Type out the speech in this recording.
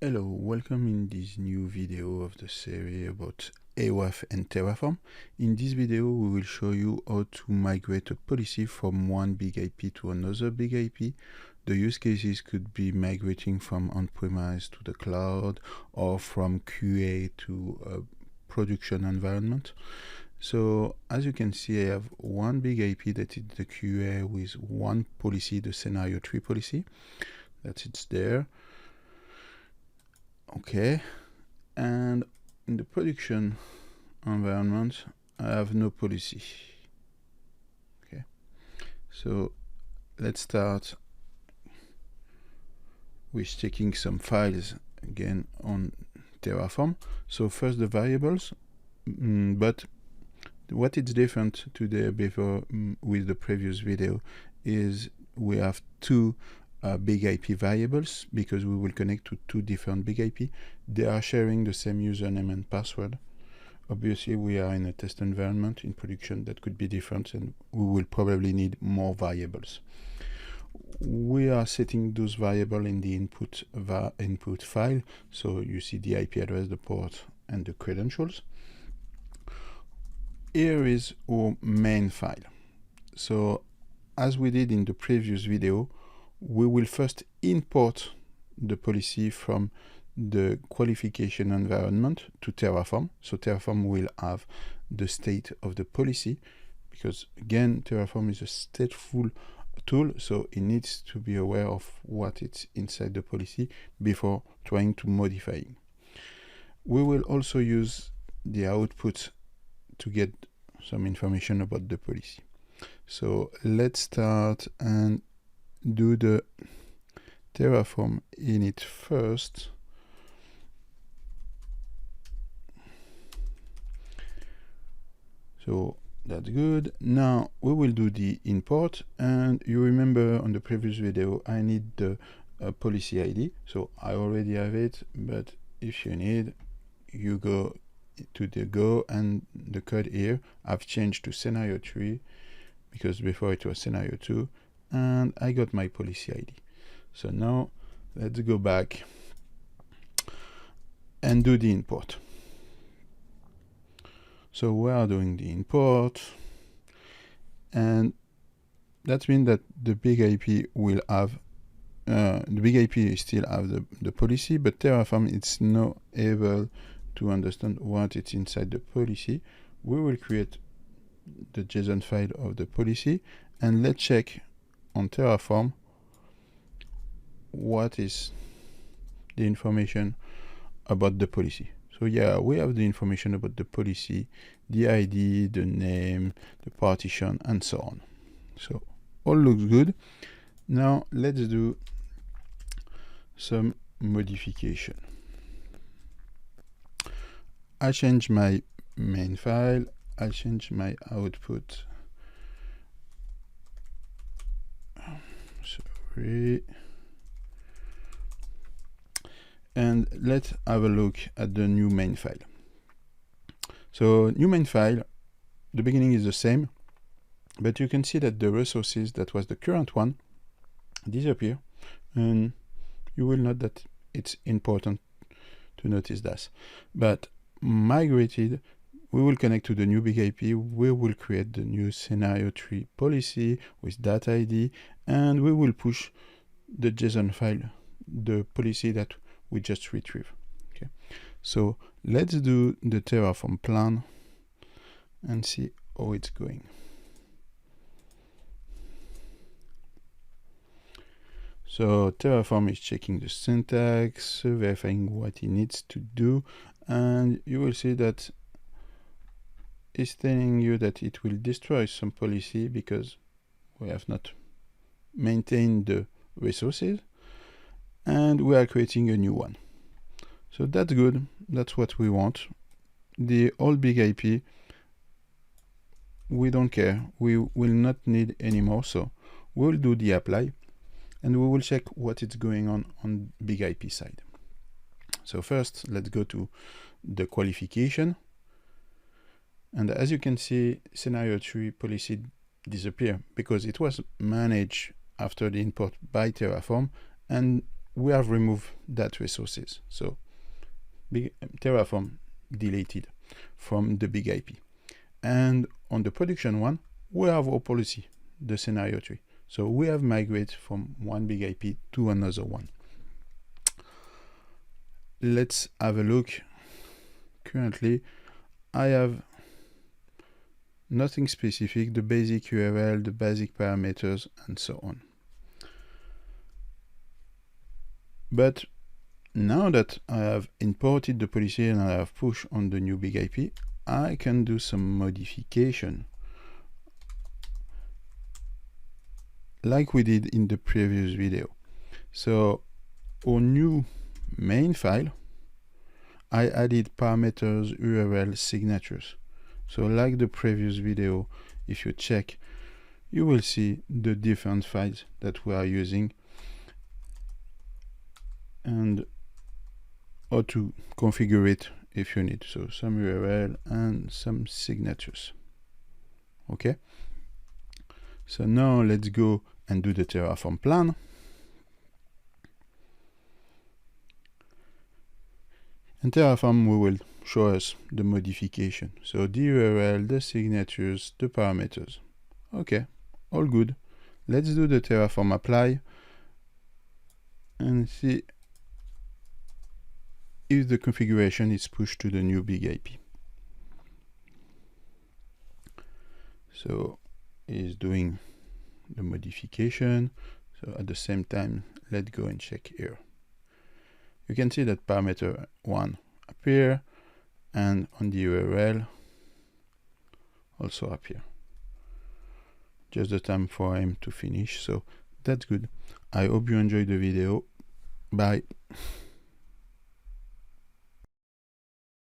Hello, welcome in this new video of the series about WAF and Terraform. In this video, we will show you how to migrate a policy from one big IP to another big IP. The use cases could be migrating from on-premise to the cloud or from QA to a production environment. So as you can see, I have one big IP that is the QA with one policy, the scenario tree policy. That's it's there. Okay, and in the production environment, I have no policy. Okay, so let's start with checking some files again on Terraform. So first the variables, but what is different today before with the previous video is we have two big IP variables because we will connect to two different big IP. They are sharing the same username and password. Obviously, we are in a test environment. In production, that could be different, and we will probably need more variables. We are setting those variables in the input file. So you see the IP address, the port, and the credentials. Here is our main file. So as we did in the previous video, we will first import the policy from the qualification environment to Terraform. So Terraform will have the state of the policy because again, Terraform is a stateful tool, so it needs to be aware of what is inside the policy before trying to modify it. We will also use the output to get some information about the policy. So let's start and do the Terraform init first. So that's good. Now we will do the import, and you remember on the previous video I need the policy ID. So I already have it, but if you need, you go to the Go, and the code here I've changed to scenario 3 because before it was scenario 2. And I got my policy ID. So now let's go back and do the import. So we are doing the import, and that means that the big IP will have the big IP still have the policy, but Terraform is not able to understand what is inside the policy. We will create the JSON file of the policy, and let's check on Terraform what is the information about the policy. So yeah, we have the information about the policy, the ID, the name, the partition, and so on. So all looks good. Now let's do some modification. I change my main file, I change my output. Sorry. And let's have a look at the new main file. So new main file, the beginning is the same, but you can see that the resources that was the current one disappear, and you will note that it's important to notice that. But migrated, we will connect to the new big IP, we will create the new scenario tree policy with that ID, and we will push the JSON file, the policy that we just retrieved. Okay, so let's do the Terraform plan and see how it's going. So Terraform is checking the syntax, verifying what it needs to do, and you will see that it's telling you that it will destroy some policy because we have not maintained the resources, and we are creating a new one. So that's good, that's what we want. The old big IP, we don't care, we will not need anymore, so we'll do the apply, and we will check what is going on big IP side. So first, let's go to the qualification. And as you can see, scenario 3 policy disappear because it was managed after the import by Terraform, and we have removed that resources. So Terraform deleted from the big IP. And on the production one, we have our policy, the scenario tree. So we have migrate from one big IP to another one. Let's have a look. Currently, I have nothing specific, the basic URL, the basic parameters, and so on. But now that I have imported the policy and I have pushed on the new big IP, I can do some modification like we did in the previous video. So our new main file, I added parameters, URL, signatures. So like the previous video, if you check, you will see the different files that we are using and how to configure it if you need. So some URL and some signatures. Okay. So now let's go and do the Terraform plan. In Terraform, we will show us the modification. So the URL, the signatures, the parameters. Okay, all good. Let's do the Terraform apply and see if the configuration is pushed to the new big IP. So it's doing the modification. So at the same time, let's go and check here. You can see that parameter 1 appear and on the URL also appear. Just the time for him to finish. So that's good. I hope you enjoyed the video. Bye.